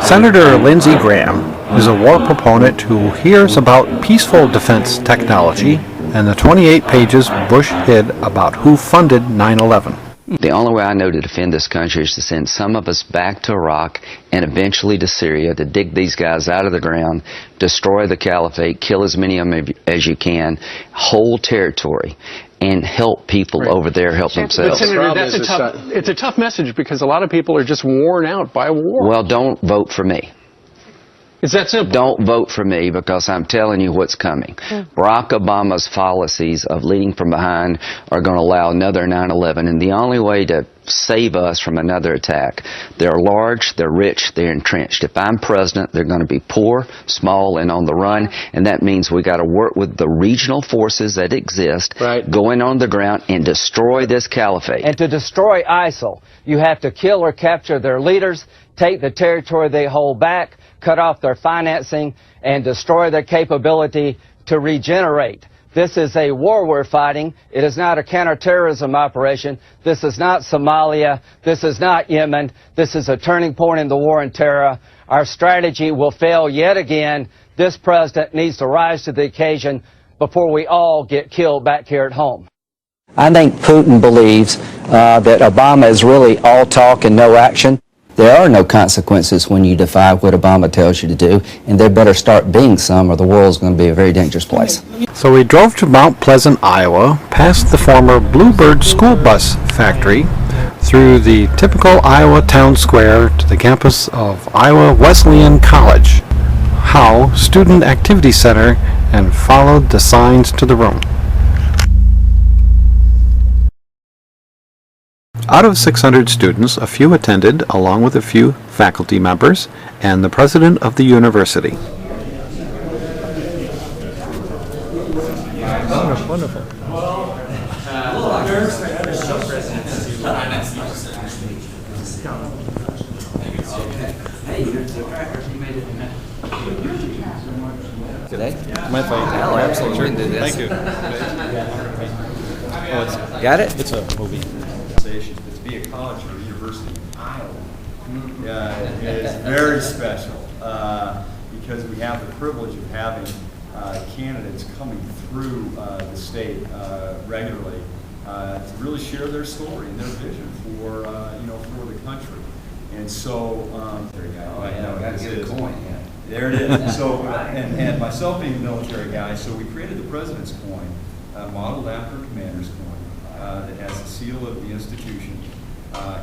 Senator Lindsey is a war proponent who hears about peaceful defense technology and the 28 pages Bush hid about who funded 9/11. The only way I know to defend this country is to send some of us back to Iraq and eventually to Syria to dig these guys out of the ground, destroy the caliphate, kill as many of them as you can, hold territory, and help people over there help themselves. But Senator, it's a tough message because a lot of people are just worn out by war. Well, don't vote for me. It's that simple. Don't vote for me because I'm telling you what's coming. Barack Obama's policies of leading from behind are going to allow another 9/11, and the only way to save us from another attack, they're large, they're rich, they're entrenched. If I'm president, they're going to be poor, small, and on the run, and that means we got to work with the regional forces that exist, going on the ground and destroy this caliphate. And to destroy ISIL, you have to kill or capture their leaders, take the territory they hold back, cut off their financing, and destroy their capability to regenerate. This is a war we're fighting. It is not a counterterrorism operation. This is not Somalia. This is not Yemen. This is a turning point in the war on terror. Our strategy will fail yet again. This president needs to rise to the occasion before we all get killed back here at home. I think Putin believes that Obama is really all talk and no action. There are no consequences when you defy what Obama tells you to do, and there better start being some or the world's going to be a very dangerous place. So we drove to Mount Pleasant, Iowa, past the former Bluebird school bus factory, through the typical Iowa town square to the campus of Iowa Wesleyan College, Howe Student Activity Center, and followed the signs to the room. Out of 600 students, a few attended, along with a few faculty members and the president of the university. Wonderful. Today? My phone. Oh, absolutely. Sure. We can do this. Thank you. Got it? It's a movie. To be a college or university in Iowa is very special because we have the privilege of having candidates coming through the state regularly to really share their story and their vision for for the country. And so That's a good point. Yeah. there it is. So and myself being a military guy, so we created the President's Coin, modeled after Commander's Coin. That has the seal of the institution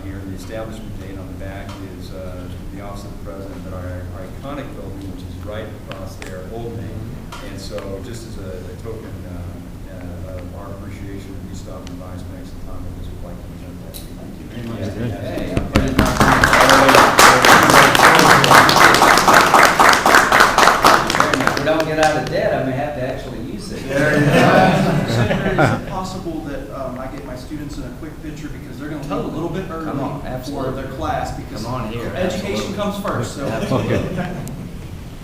here. The establishment date on the back is the Office of the President, but our iconic building, which is right across there, Old Main. And so just as a token of our appreciation of you stopping by, spending some time with us, we'd like to present that. Thank you very much. If we don't get out of debt, I may have to actually use it. Senator, is it possible that I get my students in a quick picture because they're going to leave a little bit early for their class because education comes first. So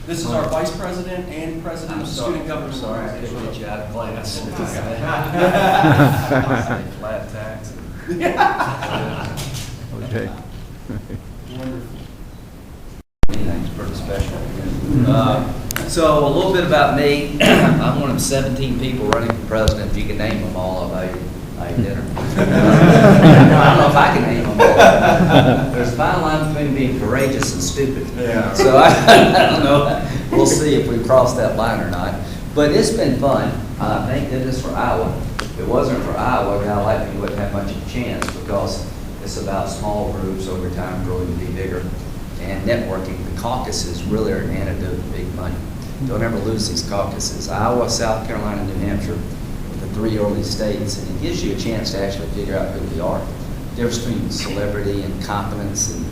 this is our Vice President and President of the Student Government. Sorry, I didn't get you out of class. Flat tax. Okay. Wonderful. Anything's pretty special. So a little bit about me. I'm one of 17 people running for president. If you can name them all, I'll buy you dinner. I don't know if I can name them all. There's a fine line between being courageous and stupid. Yeah. So I don't know. We'll see if we cross that line or not. But it's been fun. Thank goodness for Iowa. If it wasn't for Iowa, a guy like me wouldn't have much of a chance because it's about small groups over time growing to be bigger. And networking, the caucuses really are an antidote to big money. Don't ever lose these caucuses. Iowa, South Carolina, New Hampshire, the 3 early states, and it gives you a chance to actually figure out who we are. The difference between celebrity and competence and,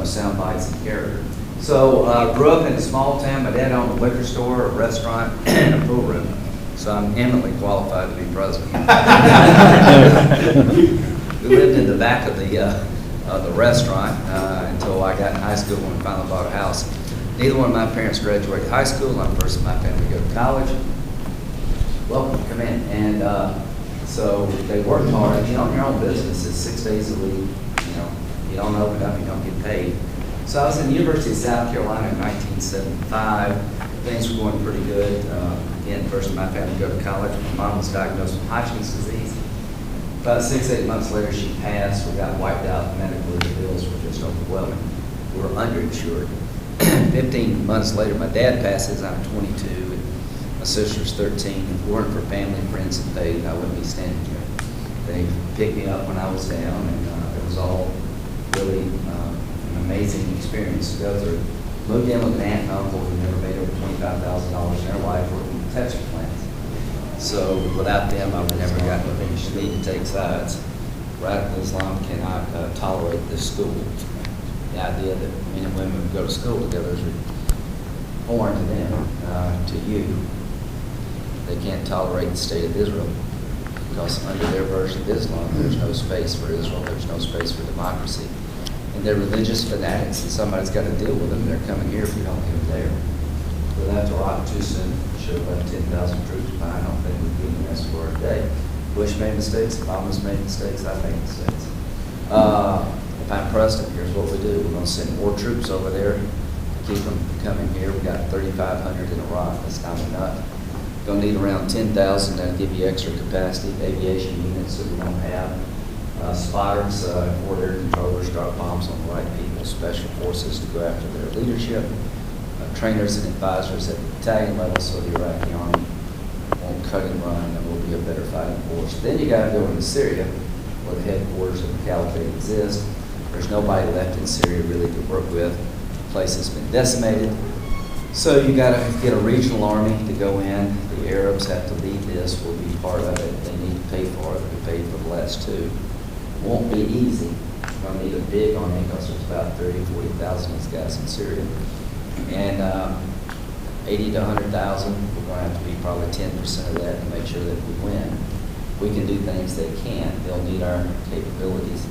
sound bites and character. So grew up in a small town. My dad owned a liquor store, a restaurant, and a pool room. So I'm eminently qualified to be president. We lived in the back of the restaurant until I got in high school when we finally bought a house. Neither one of my parents graduated high school. I'm the first in my family to go to college. Welcome, come in. And so they worked hard. You own your own business. It's 6 days a week. You don't open up, you don't get paid. So I was in the University of South Carolina in 1975. Things were going pretty good. Again, first in my family to go to college. My mom was diagnosed with Hodgkin's disease. About 6-8 months later, she passed. We got wiped out medically. The bills were just overwhelming. We were underinsured. 15 months later, my dad passes. I'm 22, and my sister's 13. If it weren't for family, friends, and faith, I wouldn't be standing here. They picked me up when I was down, and it was all really an amazing experience to go through. Moved in with an aunt and uncle who never made over $25,000 in their life working in Texas plants. So without them, I would never gotten the finish. You need to take sides. Radical Islam cannot tolerate this school. The idea that men and women would go to school together is foreign to them, to you. They can't tolerate the state of Israel because under their version of Islam, there's no space for Israel, there's no space for democracy. And they're religious fanatics, and somebody's got to deal with them. They're coming here if we don't get them there. We left Iraq too soon. Should have left 10,000 troops behind. I don't think we'd be in the rest for a day. Bush made mistakes, Obama's made mistakes, I've made mistakes. If I'm president, here's what we do. We're going to send more troops over there to keep them coming here. We got 3,500 in Iraq. That's not enough. Going to need around 10,000 to give you extra capacity, aviation units that we don't have. Spotters, forward air controllers, drop bombs on the right people, special forces to go after their leadership, trainers and advisors at the battalion level so the Iraqi army won't cut and run and will be a better fighting force. Then you got to go into Syria where the headquarters of the caliphate exist. There's nobody left in Syria really to work with. The place has been decimated. So you got to get a regional army to go in. The Arabs have to lead this, will be part of it. They need to pay for it. We paid for the last two. Won't be easy. We're going to need a big army because there's about 30,000, 40,000 of these guys in Syria. And 80 to 100,000, we're going to have to be probably 10% of that to make sure that we win. We can do things they can't. They'll need our capabilities.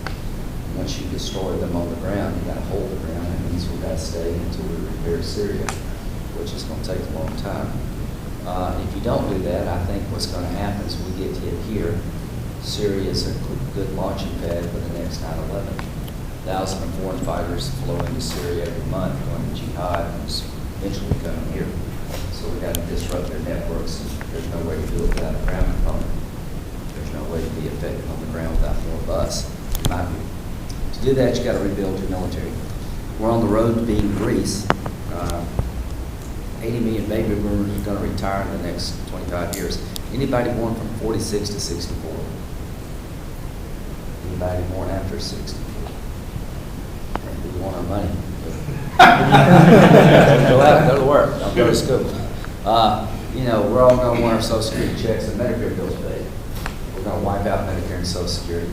Once you destroy them on the ground, you got to hold the ground. That means we've got to stay until we repair Syria, which is going to take a long time. If you don't do that, I think what's going to happen is we get hit here. Syria is a good launching pad for the next 9/11. Thousands of foreign fighters flow into Syria every month going to jihad and eventually coming here. So we've got to disrupt their networks. There's no way to do it without a ground component. There's no way to be effective on the ground without more of us, in my view. To do that, you got to rebuild your military. We're on the road to being Greece. 80 million baby boomers are going to retire in the next 25 years. Anybody born from 46 to 64? Anybody born after 64? We want our money. Go out, go to work, don't go to school. You know, we're all going to want our Social Security checks and Medicare bills paid. We're going to wipe out Medicare and Social Security.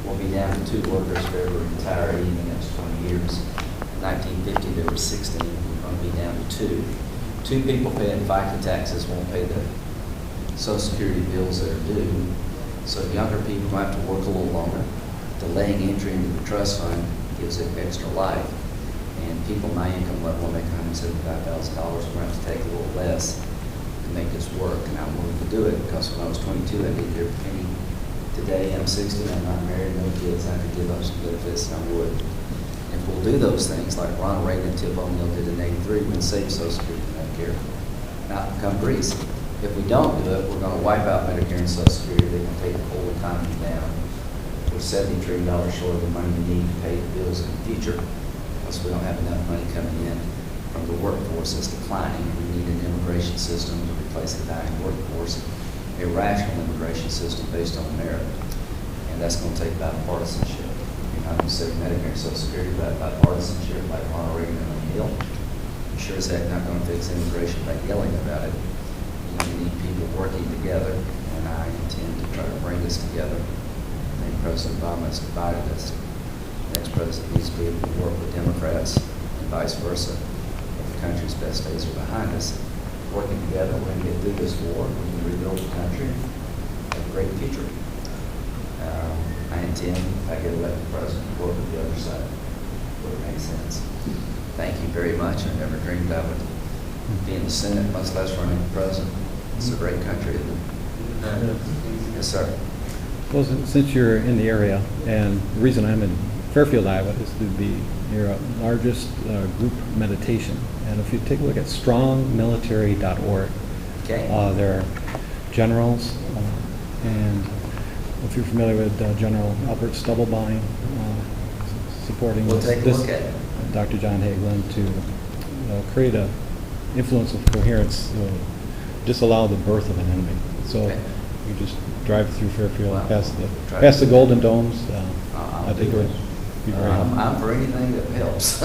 We'll be down to 2 workers for every retiree in the next 20 years. In 1950, there were 16. We're going to be down to 2. 2 people paying FICA taxes won't pay the Social Security bills that are due. So younger people might have to work a little longer. Delaying entry into the trust fund gives it extra life. And people my income level will make $175,000. We're going to have to take a little less to make this work. And I'm willing to do it because when I was 22, I did every penny. Today, I'm 60, I'm not married, no kids. I could give up some benefits, and I would. If we'll do those things like Ronald Reagan and Tip O'Neill did in '83, we can save Social Security and Medicare, not become Greece. If we don't do it, we're going to wipe out Medicare and Social Security. They're going to take the whole economy down. We're $70 trillion short of the money we need to pay the bills in the future because we don't have enough money coming in from the workforce that's declining. We need an immigration system to replace the dying workforce, a rational immigration system based on merit. And that's going to take bipartisanship. You're not going to save Medicare and Social Security without bipartisanship like Ronald Reagan and O'Neill. You're sure as heck not going to fix immigration by yelling about it. You need people working together, and I intend to try to bring us together. I think President Obama has divided us. The next president needs to be able to work with Democrats and vice versa. If the country's best days are behind us, working together, we're going to get through this war. We can rebuild the country, have a great future. I intend, if I get elected president, to work with the other side, where it makes sense. Thank you very much. I never dreamed I would be in the Senate, much less running for president. It's a great country, isn't it? Yes, sir. Well, since you're in the area, and the reason I'm in Fairfield, Iowa, is to be your largest group meditation. And if you take a look at strongmilitary.org, Okay. there are generals, and if you're familiar with General Albert Stubblebine, supporting We'll take a this look at it. Dr. John Hagelin to create a influence of coherence, disallow the birth of an enemy. So Okay. you just drive through Fairfield, Wow. past Drive the Golden Domes. I'll I think it do would it. be very helpful. I'm for anything that helps.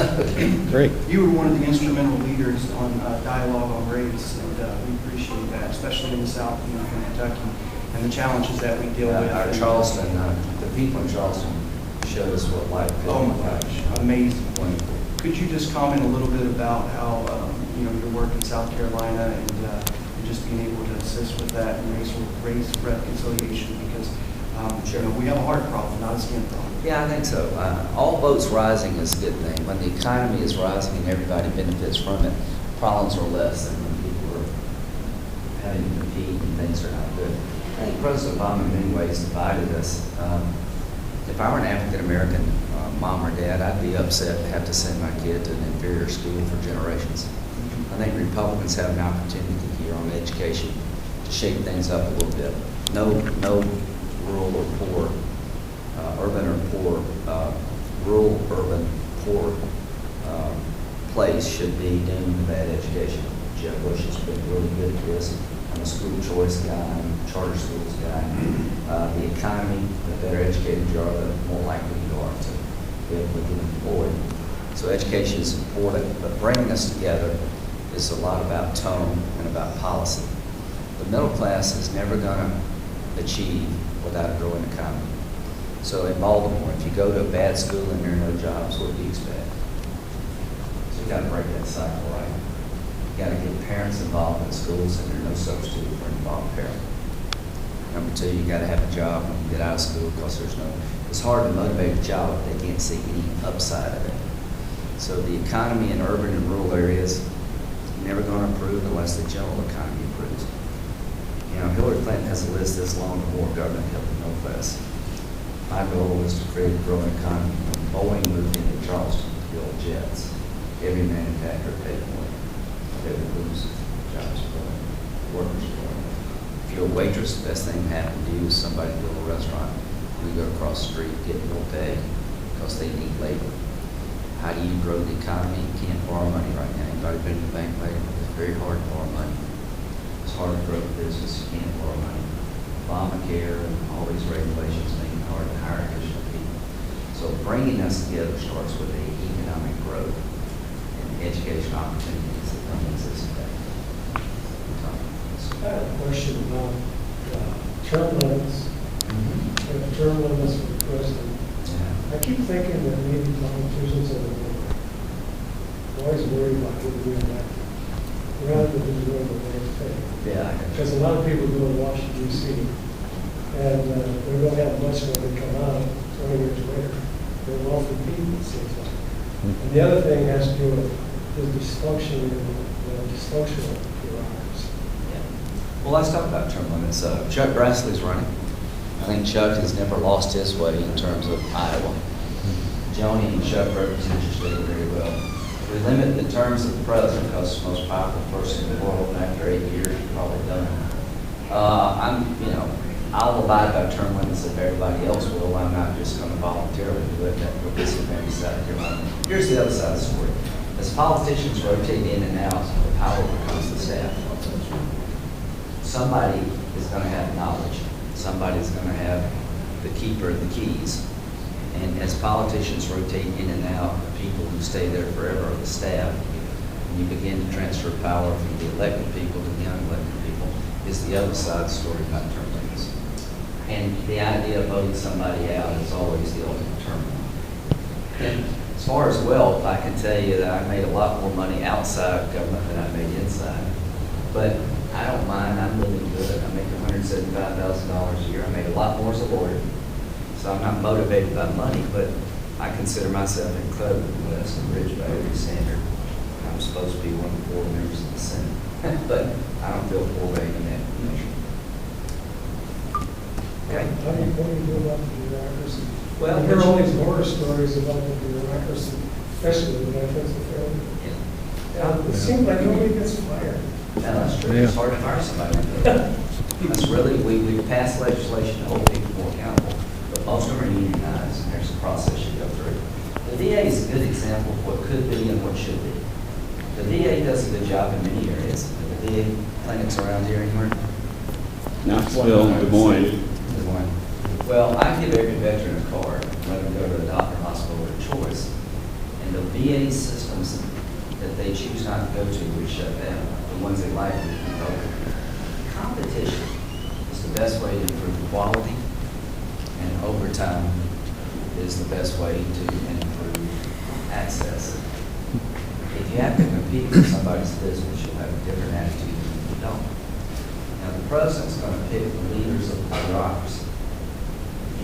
Great. You were one of the instrumental leaders on dialogue on race, and we appreciate that, especially in the South, from Kentucky, and the challenges that we deal with. Our Charleston, the people in Charleston showed us what life feels Oh my like. gosh, amazing. Wonderful. Could you just comment a little bit about how, your work in South Carolina and just being able to assist with that and race reconciliation, because we have a heart problem, not a skin problem. Yeah, I think so. All boats rising is a good thing. When the economy is rising and everybody benefits from it, problems are less than when people are having to compete and things are not good. I think President Obama in many ways divided us. If I were an African American mom or dad, I'd be upset to have to send my kid to an inferior school for generations. I think Republicans have an opportunity here on education to shake things up a little bit. No rural or poor, urban or poor, rural, urban, poor place should be doomed to bad education. Jeb Bush has been really good at this. I'm a school choice guy, I'm a charter schools guy. The economy, the better educated you are, the more likely you are to be able to get employed. So education is important, but bringing us together is a lot about tone and about policy. The middle class is never going to achieve without a growing economy. So in Baltimore, if you go to a bad school and there are no jobs, what do you expect? So you got to break that cycle, right? You got to get parents involved in schools, and there's no substitute for an involved parent. Number two, you got to have a job when you get out of school, because it's hard to motivate a child if they can't see any upside of it. So the economy in urban and rural areas is never going to improve unless the general economy improves. Hillary Clinton has a list this long of more government help the middle class. My goal was to create a growing economy. When Boeing moved into Charleston to build jets, every manufacturer paid more. They would lose jobs for workers. If you're a waitress, the best thing that happened to you is somebody build a restaurant. We go across the street, get no pay because they need labor. How do you grow the economy? You can't borrow money right now. Anybody been to the bank lately? It's very hard to borrow money. It's hard to grow the business. You can't borrow money. Obamacare and all these regulations make it hard to hire additional people. So bringing us together starts with the economic growth and education opportunities that don't exist today. I have a question about term limits. Term limits for the president. I keep thinking that maybe politicians are always worried about getting reelected rather than just doing what they expect. Yeah. Because a lot of people go to Washington, D.C., and they don't have much when they come out 20 years later. They're wealthy people, it seems like. And the other thing has to do with the dysfunctional bureaucracy. Well, let's talk about term limits. Chuck Grassley's running. I think Chuck has never lost his way in terms of Iowa. Joni and Chuck represent your state very well. We limit the terms of the president because he's the most powerful person in the world, and after 8 years, you're probably done. I'll abide by term limits if everybody else will. I'm not just going to voluntarily do it. That will be something in South Carolina. Here's the other side of the story. As politicians rotate in and out, the power becomes the staff. Somebody is going to have knowledge. Somebody's going to have the keeper of the keys. And as politicians rotate in and out, the people who stay there forever are the staff. And you begin to transfer power from the elected people to the unelected people is the other side of the story about term limits. And the idea of voting somebody out is always the ultimate term limit. And as far as wealth, I can tell you that I made a lot more money outside of government than I made inside. But I don't mind. I'm living good. I make $175,000 a year. I made a lot more as a lawyer. So I'm not motivated by money, but I consider myself incredibly blessed and rich by every standard. I'm supposed to be one of the 4 members of the Senate, but I don't feel poor by any measure. Okay. What do you do about the bureaucracy? Well, I hear all these horror stories about the bureaucracy, especially the benefits of failure. It seems like nobody gets fired. No, that's true. It's hard to fire somebody. That's really, we passed legislation to hold people more accountable, but most of them are unionized, and there's a process you go through. The VA is a good example of what could be and what should be. The VA does a good job in many areas. The VA clinics around here anywhere? Knoxville, Des Moines. Des Moines. Well, I give every veteran a card, let them go to a doctor, hospital, or choice. And the VA systems that they choose not to go to, we shut down. The ones they like, we keep open. Competition is the best way to improve quality, and overtime is the best way to improve access. If you have to compete with somebody's business, you'll have a different attitude than if you don't. Now, the president's going to pick the leaders of the bureaucracy.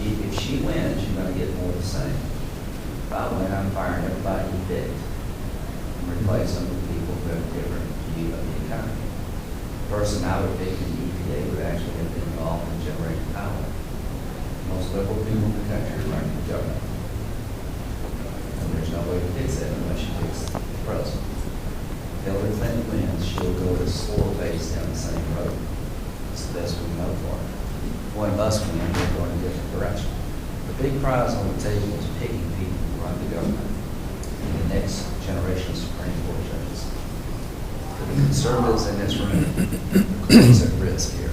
If she wins, you're going to get more of the same. If I win, I'm firing everybody he picked and replacing them with people who have a different view of the economy. The person I would pick in the EPA would actually have been involved in generating power. Most liberal people in the country are running the government. And there's no way to fix that unless you fix the president. If Hillary Clinton wins, she'll go at a slower pace down the same road. It's the best we know for her. One of us win, we're going in a different direction. The big prize on the table is picking people who run the government and the next generation of Supreme Court judges. For the conservatives in this room, the court's at risk here.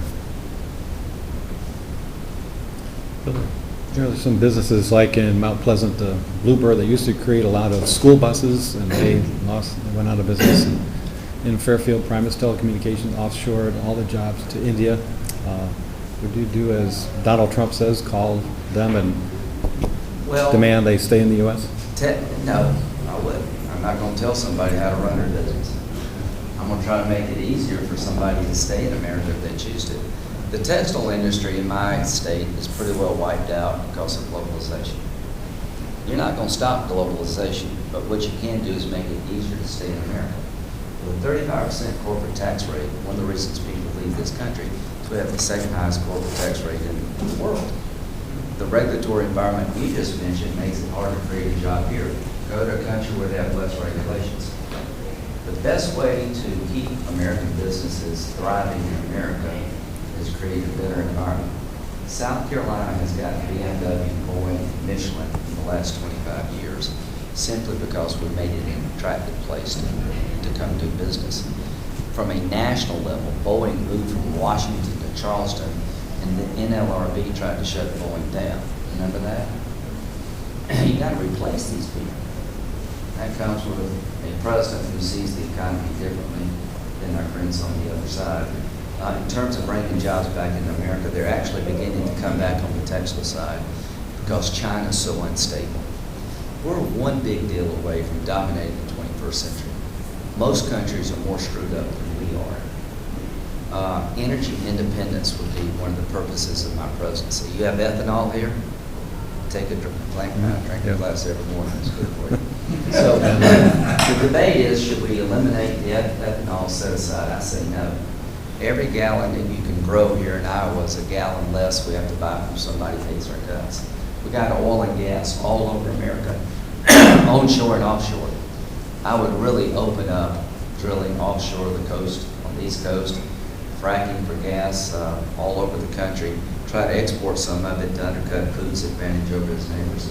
There's some businesses like in Mount Pleasant, Bluebird, that used to create a lot of school buses, and they went out of business. And in Fairfield, Primus Telecommunications offshored all the jobs to India. Would you do as Donald Trump says, call them and demand they stay in the U.S.? No, I wouldn't. I'm not going to tell somebody how to run their business. I'm going to try to make it easier for somebody to stay in America if they choose to. The textile industry in my state is pretty well wiped out because of globalization. You're not going to stop globalization, but what you can do is make it easier to stay in America. With a 35% corporate tax rate, one of the reasons people leave this country is we have the second highest corporate tax rate in the world. The regulatory environment you just mentioned makes it hard to create a job here. Go to a country where they have less regulations. The best way to keep American businesses thriving in America is create a better environment. South Carolina has got BMW, Boeing, and Michelin in the last 25 years simply because we made it an attractive place to come do business. From a national level, Boeing moved from Washington to Charleston, and the NLRB tried to shut Boeing down. Remember that? You got to replace these people. That comes with a president who sees the economy differently than our friends on the other side. In terms of bringing jobs back into America, they're actually beginning to come back on the textile side because China's so unstable. We're one big deal away from dominating the 21st century. Most countries are more screwed up than we are. Energy independence would be one of the purposes of my presidency. You have ethanol here? Take a drink a glass every morning. It's good for you. So the debate is, should we eliminate the ethanol set aside? I say no. Every gallon that you can grow here in Iowa is a gallon less we have to buy from somebody who pays our guts. We got oil and gas all over America, onshore and offshore. I would really open up drilling offshore the coast, on the East Coast, fracking for gas all over the country, try to export some of it to undercut Putin's advantage over his neighbors.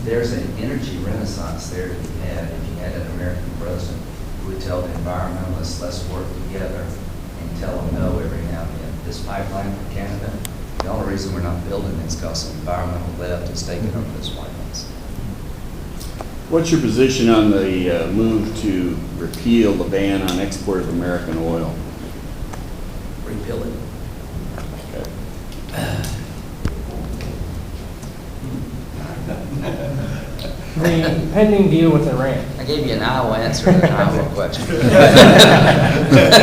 There's an energy renaissance there to be had if you had an American president who would tell the environmentalists, let's work together, and tell them no every now and then. This pipeline from Canada, the only reason we're not building it is because the environmental left is taking over this White House. What's your position on the move to repeal the ban on export of American oil? Repeal it. The pending deal with Iran. I gave you an Iowa answer to an Iowa question.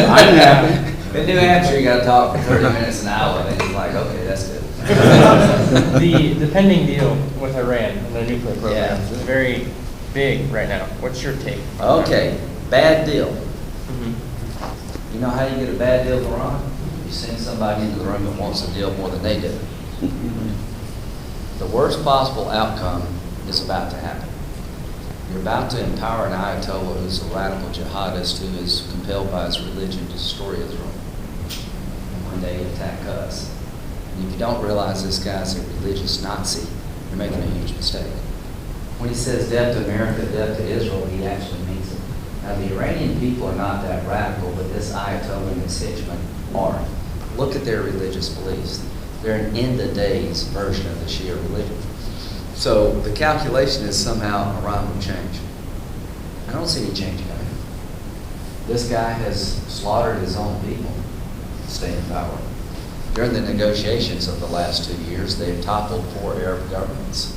I'm happy. In New Hampshire, you got to talk for 30 minutes an hour, and he's like, okay, that's good. The pending deal with Iran and their nuclear program Yeah. is very big right now. What's your take? Okay, bad deal. You know how you get a bad deal with Iran? You send somebody into the room that wants a deal more than they do. The worst possible outcome is about to happen. You're about to empower an Ayatollah who's a radical jihadist who is compelled by his religion to destroy Israel. And when they attack us. And if you don't realize this guy's a religious Nazi, you're making a huge mistake. When he says death to America, death to Israel, he actually means it. Now, the Iranian people are not that radical, but this Ayatollah and his henchmen are. Look at their religious beliefs. They're an end-of-days version of the Shia religion. So the calculation is somehow Iran will change. I don't see any change coming. This guy has slaughtered his own people to stay in power. During the negotiations of the last 2 years, they've toppled 4 Arab governments.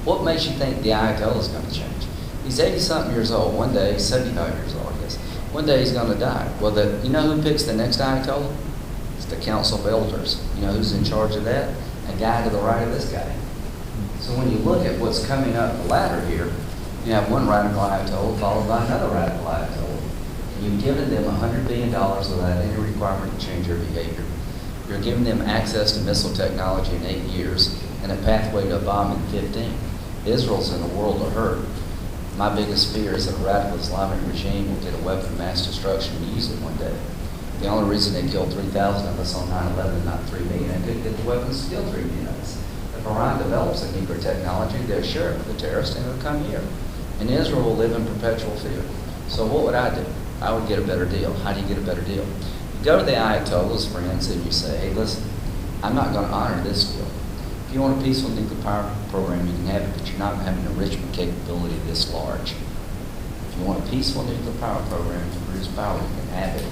What makes you think the Ayatollah is going to change? He's 80-something years old. One day, he's 75 years old, I guess. One day, he's going to die. Well, you know who picks the next Ayatollah? It's the Council of Elders. You know who's in charge of that? A guy to the right of this guy. So when you look at what's coming up the ladder here, you have one radical Ayatollah followed by another radical Ayatollah. And you've given them $100 billion without any requirement to change their behavior. You're giving them access to missile technology in 8 years and a pathway to a bomb in 15. Israel's in a world of hurt. My biggest fear is that a radical Islamic regime will get a weapon of mass destruction and use it one day. The only reason they killed 3,000 of us on 9/11 and not 3 million, they couldn't get the weapons to kill 3 million of us. If Iran develops a nuclear technology, they'll share it with the terrorists and it'll come here. And Israel will live in perpetual fear. So what would I do? I would get a better deal. How do you get a better deal? You go to the Ayatollah's friends and you say, hey, listen, I'm not going to honor this deal. If you want a peaceful nuclear power program, you can have it, but you're not going to have an enrichment capability this large. If you want a peaceful nuclear power program to produce power, you can have it.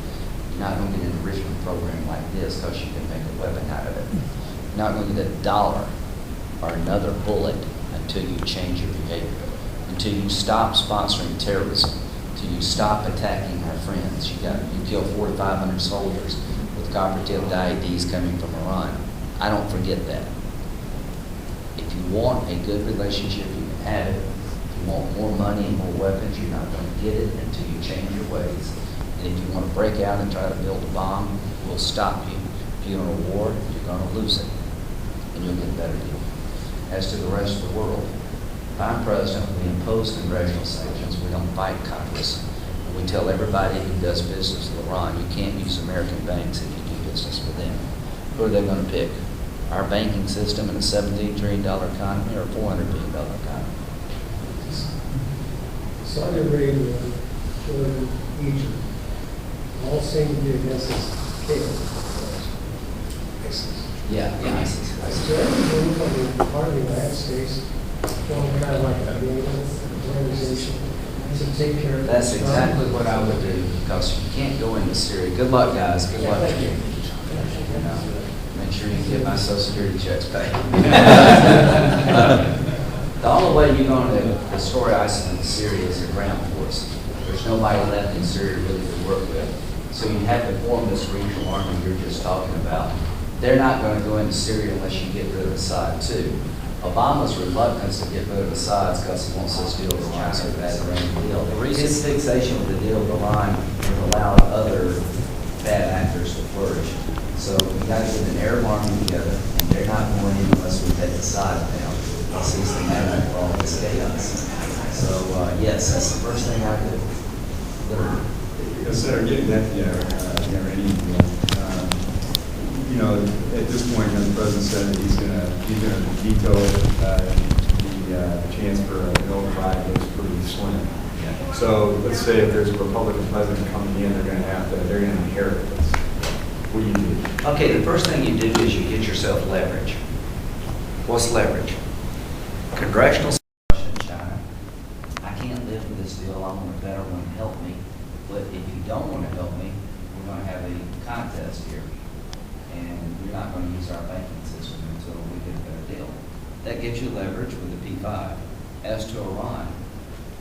You're not going to get an enrichment program like this because you can make a weapon out of it. You're not going to get $1 or another bullet until you change your behavior, until you stop sponsoring terrorism, until you stop attacking our friends. You kill 4,500 soldiers with copper-tipped IEDs coming from Iran. I don't forget that. If you want a good relationship, you can have it. If you want more money and more weapons, you're not going to get it until you change your ways. And if you want to break out and try to build a bomb, we'll stop you. If you're in a war, you're going to lose it, and you'll get a better deal. As to the rest of the world, if I'm president, we impose congressional sanctions. We don't fight Congress. We tell everybody who does business with Iran, you can't use American banks if you do business with them. Who are they going to pick? Our banking system in a $17 trillion economy or a $400 billion economy? Saudi Arabia, Jordan, Egypt, all seem to be against this ISIS. Yeah, ISIS. Is there any move on the part of the United States, going kind of like a NATO organization, to take care of that? That's exactly what I would do, because you can't go into Syria. Good luck, guys. Good luck to you. Make sure you get my Social Security checks paid. The only way you're going to destroy ISIS in Syria is a ground force. There's nobody left in Syria really to work with. So you have to form this regional army you're just talking about. They're not going to go into Syria unless you get rid of Assad too. Obama's reluctance to get rid of Assad is because he wants this deal with Iran so bad around the deal. His fixation with the deal with Iran will allow other bad actors to flourish. So you got to get an Arab army together, and they're not going in unless we take Assad down. It sees the matter for all this chaos. So yes, that's the first thing I do. Literally. Yes, sir. Getting back to the Iranian deal, you know, at this point, the president said that he's going to veto the chance for an override looks pretty slim. Yeah. So let's say if there's a Republican president coming in, they're going to inherit this. What do you do? Okay, the first thing you do is you get yourself leverage. What's leverage? Congressional in China. I can't live with this deal. I want a better one to help me. But if you don't want to help me, we're going to have a contest here. And you're not going to use our banking system until we get a better deal. That gives you leverage with the P5. As to Iran,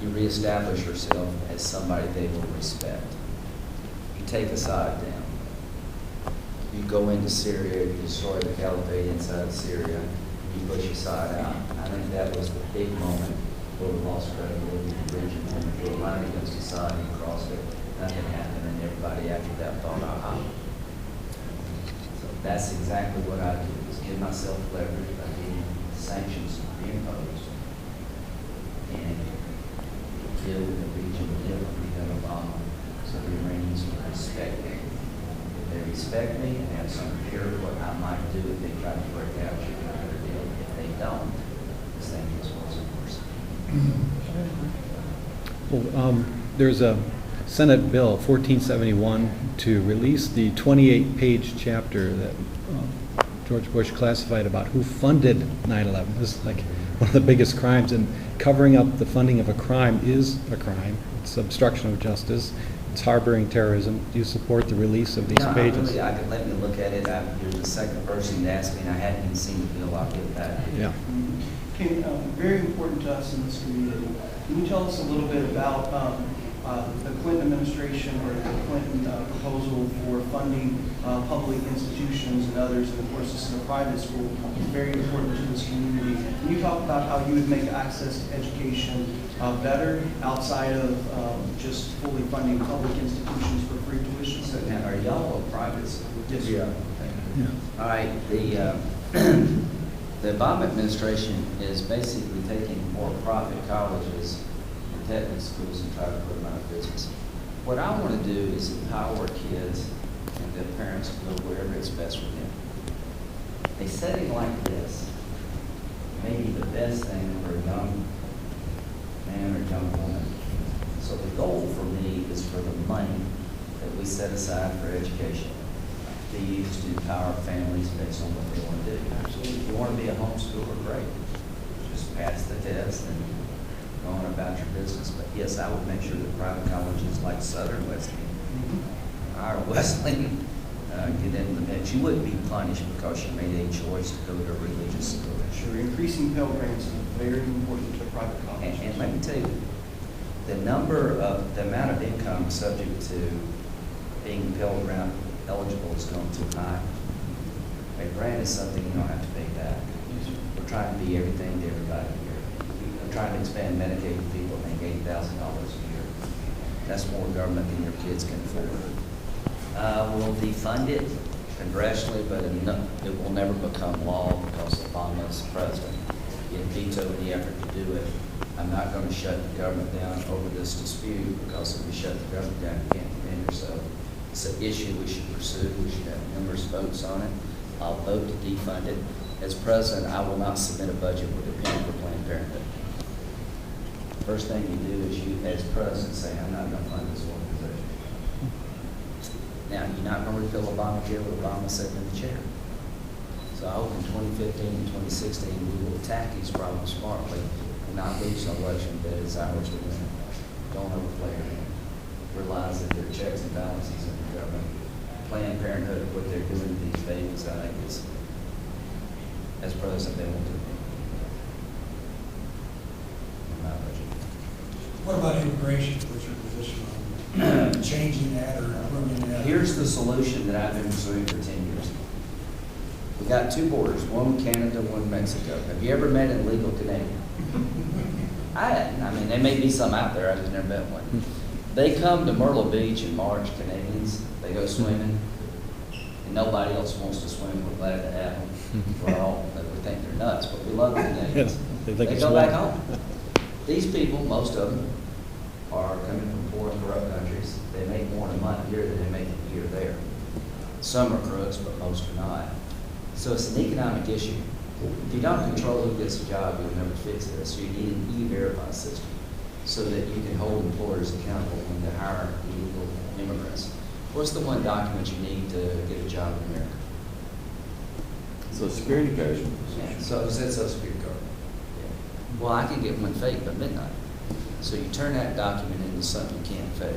you reestablish yourself as somebody they will respect. You take Assad down. You go into Syria, you destroy the caliphate inside of Syria, and you push Assad out. I think that was the big moment where we lost credibility in the region. When we were running against Assad and crossed it, nothing happened, and everybody after that thought, aha. So that's exactly what I do, is give myself leverage by getting sanctions be imposed and deal with the region differently than Obama, so the Iranians will respect me. If they respect me and have some fear of what I might do if they try to break out, you can better deal. If they don't, this thing gets worse and worse. Well, there's a Senate Bill 1471 to release the 28-page chapter that George Bush classified about who funded 9/11. This is like one of the biggest crimes, and covering up the funding of a crime is a crime. It's obstruction of justice. It's harboring terrorism. Do you support the release of these pages? I could let me look at it. You're the second person to ask me, and I hadn't even seen the bill. I'll get back. Yeah. Very important to us in this community. Can you tell us a little bit about the Clinton administration or the Clinton proposal for funding public institutions and others, and of course this is a private school, is very important to this community. Can you talk about how you would make access to education better outside of just fully funding public institutions for free tuition? So now, are y'all a private school? Yes, Yeah. Yeah. All right. The Obama administration is basically taking for-profit colleges and technical schools and trying to put them out of business. What I want to do is empower kids and their parents to go wherever it's best for them. A setting like this may be the best thing for a young man or young woman. So the goal for me is for the money that we set aside for education be used to empower families based on what they want to do. Absolutely. If you want to be a homeschooler, great. Just pass the test and go on about your business. But yes, I would make sure that private colleges like Southern Wesleyan, our Wesleyan, get into the mix. You wouldn't be punished because you made a choice to go to a religious school. Sure, increasing Pell Grants is very important to private colleges. And let me tell you, the amount of income subject to being Pell Grant eligible is going too high. A grant is something you don't have to pay back. We're trying to be everything to everybody here. We're trying to expand Medicaid to people that make $80,000 a year. That's more government than your kids can afford. We'll defund it congressionally, but it will never become law because Obama is president. He had vetoed the effort to do it. I'm not going to shut the government down over this dispute because if we shut the government down, you can't defend yourself. It's an issue we should pursue. We should have numerous votes on it. I'll vote to defund it. As president, I will not submit a budget with a penny for Planned Parenthood. First thing you do is you, as president, say, I'm not going to fund this organization. Now, you're not going to repeal Obamacare with Obama sitting in the chair. So I hope in 2015 and 2016 we will attack these problems smartly and not lose an election that is ours to win. Don't overplay it. Realize that there are checks and balances in the government. Planned Parenthood, what they're doing to these babies, I think is, as president, they won't do it. What about immigration? What's your position on changing that or improving that? Here's the solution that I've been pursuing for 10 years. We got two borders, one with Canada, one with Mexico. Have you ever met an illegal Canadian? I hadn't. I mean, there may be some out there. I just never met one. They come to Myrtle Beach in March, Canadians. They go swimming, and nobody else wants to swim. We're glad to have them. We're all, we think they're nuts, but we love the Canadians. They go back home. These people, most of them, are coming from poor and corrupt countries. They make more in a month here than they make a year there. Some are crooks, but most are not. So it's an economic issue. If you don't control who gets a job, you'll never fix it. So you need an e-verify system so that you can hold employers accountable when they hire illegal immigrants. What's the one document you need to get a job in America? Social Security card. Yeah, so it's that Social Security card. Yeah. Well, I can get one fake by midnight. So you turn that document into something you can't fake.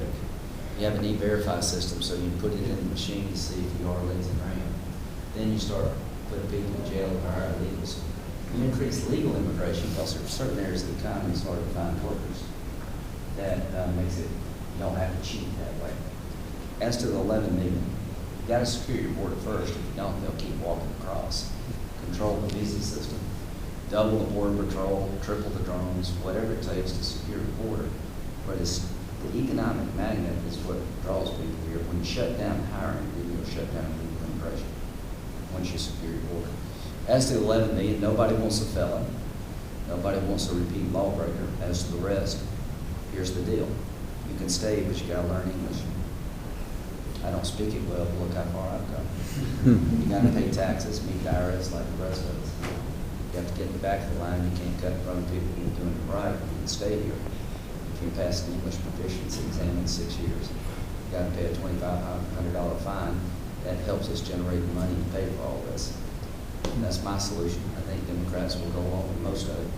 You have an e-verify system, so you put it in the machine to see if you are Lindsey Graham. Then you start putting people in jail or hire illegals. You increase legal immigration because there are certain areas of the economy it's hard to find workers. That makes it, you don't have to cheat that way. As to the 11 million, you got to secure your border first. If you don't, they'll keep walking across. Control the visa system. Double the border patrol, triple the drones, whatever it takes to secure the border. But it's the economic magnet is what draws people here. When you shut down hiring, you'll shut down legal immigration once you secure your border. As to the 11 million, nobody wants a felon. Nobody wants a repeat lawbreaker. As to the rest, here's the deal. You can stay, but you gotta learn English. I don't speak it well, but look how far I've come. You gotta pay taxes, meet the IRS like the rest of us. You have to get in the back of the line. You can't cut in front of people who are doing it right. You can stay here. If you pass an English proficiency exam in 6 years, you gotta pay a $2,500 fine. That helps us generate the money to pay for all this. And that's my solution. I think Democrats will go along with most of it.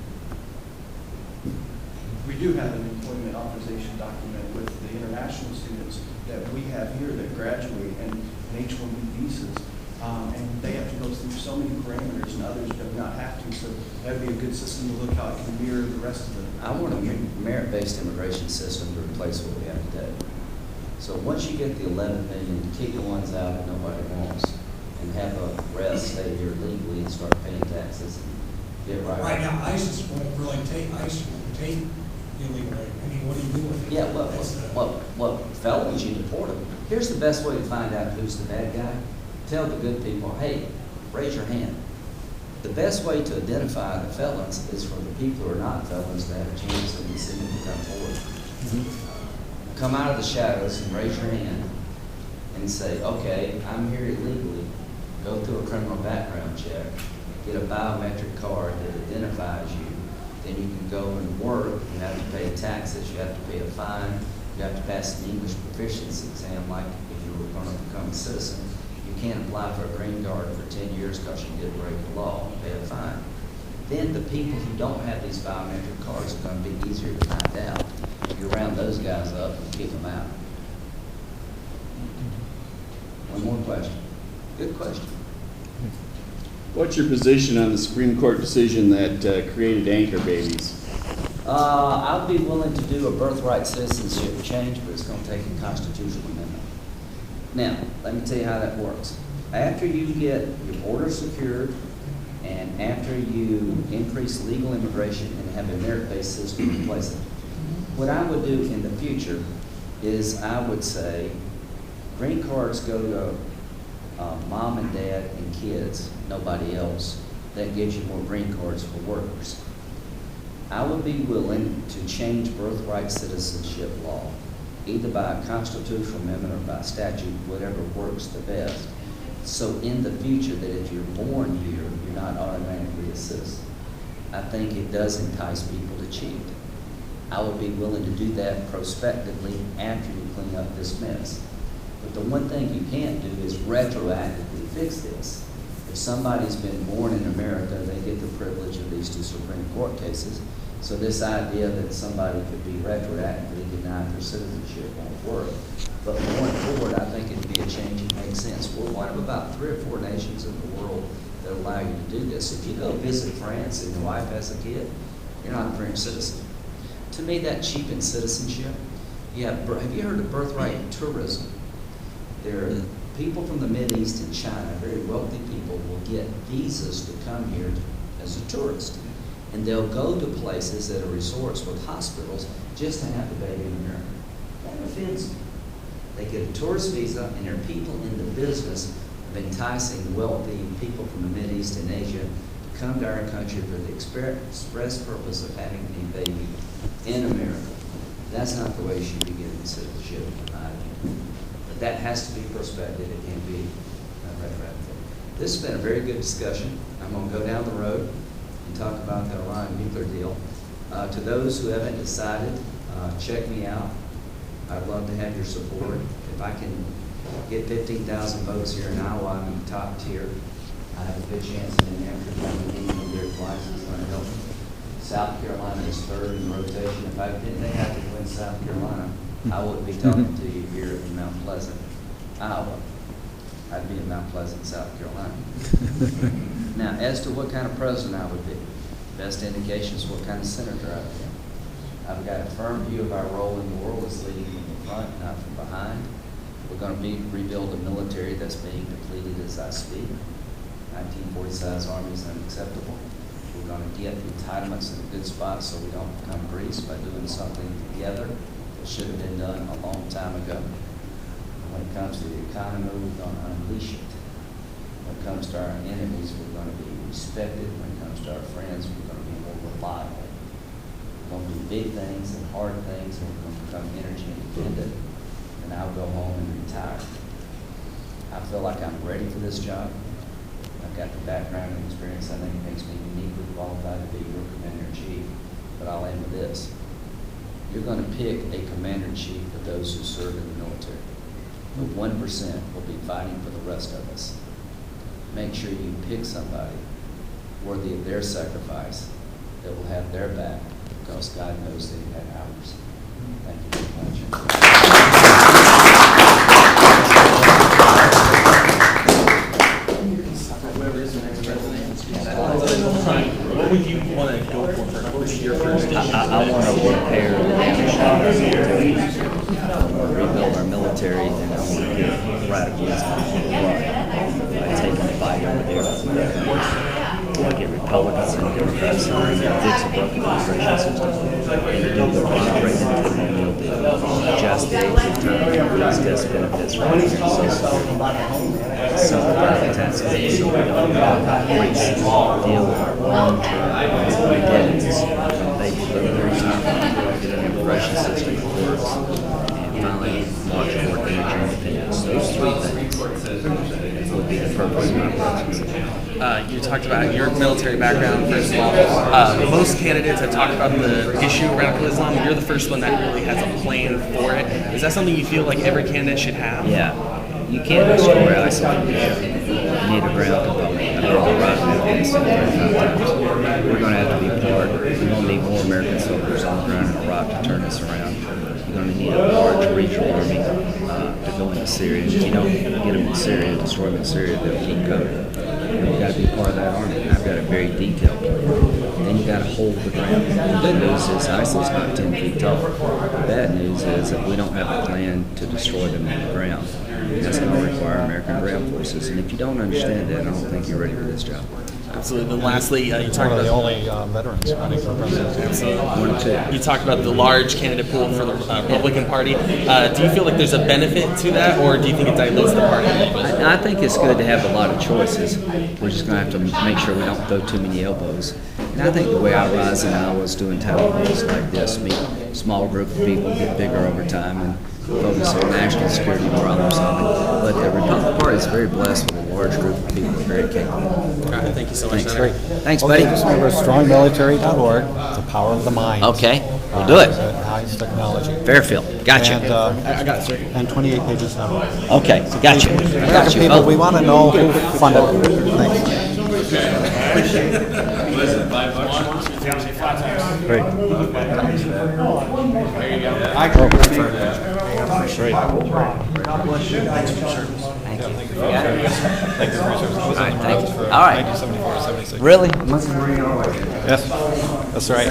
We do have an employment authorization document with the international students that we have here that graduate and H-1B visas, and they have to go through so many parameters and others do not have to, so that'd be a good system to look how it can mirror the rest of it. I want a merit-based immigration system to replace what we have today. So once you get the 11 million, kick the ones out that nobody wants, and have the rest stay here legally and start paying taxes, and get right. Right now, ISIS won't really take, ISIS won't take illegally. I mean, what do you do with it? Yeah, well, felons, you deport them. Here's the best way to find out who's the bad guy. Tell the good people, hey, raise your hand. The best way to identify the felons is for the people who are not felons to have a chance in the city to come forward. Come out of the shadows and raise your hand and say, okay, I'm here illegally. Go through a criminal background check, get a biometric card that identifies you. Then you can go and work. You have to pay taxes. You have to pay a fine. You have to pass an English proficiency exam like if you were going to become a citizen. You can't apply for a green card for 10 years because you did break the law and pay a fine. Then the people who don't have these biometric cards are going to be easier to find out. You round those guys up and kick them out. One more question. Good question. What's your position on the Supreme Court decision that created anchor babies? I'll be willing to do a birthright citizenship change, but it's going to take a constitutional amendment. Now, let me tell you how that works. After you get your border secured, and after you increase legal immigration and have a merit-based system in place, what I would do in the future is I would say green cards go to mom and dad and kids, nobody else. That gives you more green cards for workers. I would be willing to change birthright citizenship law, either by a constitutional amendment or by statute, whatever works the best. So in the future, that if you're born here, you're not automatically a citizen. I think it does entice people to cheat. I would be willing to do that prospectively after you clean up this mess. But the one thing you can't do is retroactively fix this. If somebody's been born in America, they get the privilege of these two Supreme Court cases. So this idea that somebody could be retroactively denied their citizenship won't work. But going forward, I think it'd be a change that makes sense. We're one of about 3 or 4 nations in the world that allow you to do this. If you go visit France and your wife has a kid, you're not a French citizen. To me, that cheapens citizenship. Have you heard of birthright tourism? There are people from the Mideast and China, very wealthy people, will get visas to come here as a tourist. And they'll go to places that are resorts with hospitals just to have the baby in America. That offends me. They get a tourist visa, and there are people in the business of enticing wealthy people from the Mideast and Asia to come to our country for the express purpose of having a baby in America. That's not the way you should be getting citizenship, in my opinion. But that has to be prospective. It can't be retroactive. This has been a very good discussion. I'm going to go down the road and talk about the Iran nuclear deal. To those who haven't decided, check me out. I'd love to have your support. If I can get 15,000 votes here in Iowa, I'm in the top tier. I have a good chance in New Hampshire coming in their license is going to help me. South Carolina is 3rd in the rotation. If I didn't think I could win South Carolina, I wouldn't be talking to you here in Mount Pleasant, Iowa. I'd be in Mount Pleasant, South Carolina. Now, as to what kind of president I would be, best indication is what kind of senator I would be. I've got a firm view of our role in the world as leading from the front, not from behind. We're going to rebuild a military that's being depleted as I speak. 1940-size army is unacceptable. We're going to get entitlements in a good spot so we don't become Greece by doing something together that should have been done a long time ago. When it comes to the economy, we're going to unleash it. When it comes to our enemies, we're going to be respected. When it comes to our friends, we're going to be more reliable. We're going to do big things and hard things, and we're going to become energy independent. And I'll go home and retire. I feel like I'm ready for this job. I've got the background and experience. I think it makes me uniquely qualified to be your commander-in-chief. But I'll end with this. You're going to pick a commander-in-chief for those who serve in the military. The 1% will be fighting for the rest of us. Make sure you pick somebody worthy of their sacrifice that will have their back, because God knows that He had ours. Thank you very much. What would you want to go for first? What would be your first issue? I want to repair the damage done to our military. I want to rebuild our military, and I want to get radicals by taking the fight over there. I want to get Republicans and Democrats to fix a broken immigration system and to do the right thing to adjust the age of retirement, increase death benefits for Medicare and Social Security, some of the tax cuts so we don't increase deal with our long-term debts when they go to their retirement, get an immigration system that works, and finally march toward energy independence. Those three things would be the purpose of my presence. You talked about your military background, first of all. Most candidates have talked about the issue of radical Islam. You're the first one that really has a plan for it. Is that something you feel like every candidate should have? Yeah. You can't destroy ISIL. You need a ground component. I've been right in Afghanistan 35 times. We're going to have to be part. We're going to need more American soldiers on the ground in Iraq to turn this around. You're going to need a large regional army to go into Syria. If you don't get them in Syria, destroy them in Syria, they'll keep coming. You've got to be part of that army. And I've got a very detailed plan. Then you've got to hold the ground. The good news is ISIL's not 10 feet tall. The bad news is that we don't have a plan to destroy them on the ground. That's going to require American ground forces. And if you don't understand that, I don't think you're ready for this job. Absolutely. Then lastly, you talked about the only veterans running for president. You talked about the large candidate pool for the Republican Party. Do you feel like there's a benefit to that, or do you think it dilutes the party? I think it's good to have a lot of choices. We're just going to have to make sure we don't throw too many elbows. And I think the way I rise in Iowa is doing town halls like this, meet a small group of people, get bigger over time, and focus on national security problem solving. But the Republican Party is very blessed with a large group of people who are very capable. All right, thank you so much. Thanks, Thanks, buddy. Just remember strongmilitary.org, the power of the mind. Okay, we'll do it. Highest technology. Fairfield, gotcha. And, I got it, sir. And 28 pages now. Okay, gotcha. I got you. People, we want to know who funded it. Thanks. Great. I agree. Great. God bless you. Thanks for your service. Thank you. Thank you for your service. All right, thank you. All right. 1974, 76. Really? Yes, that's right.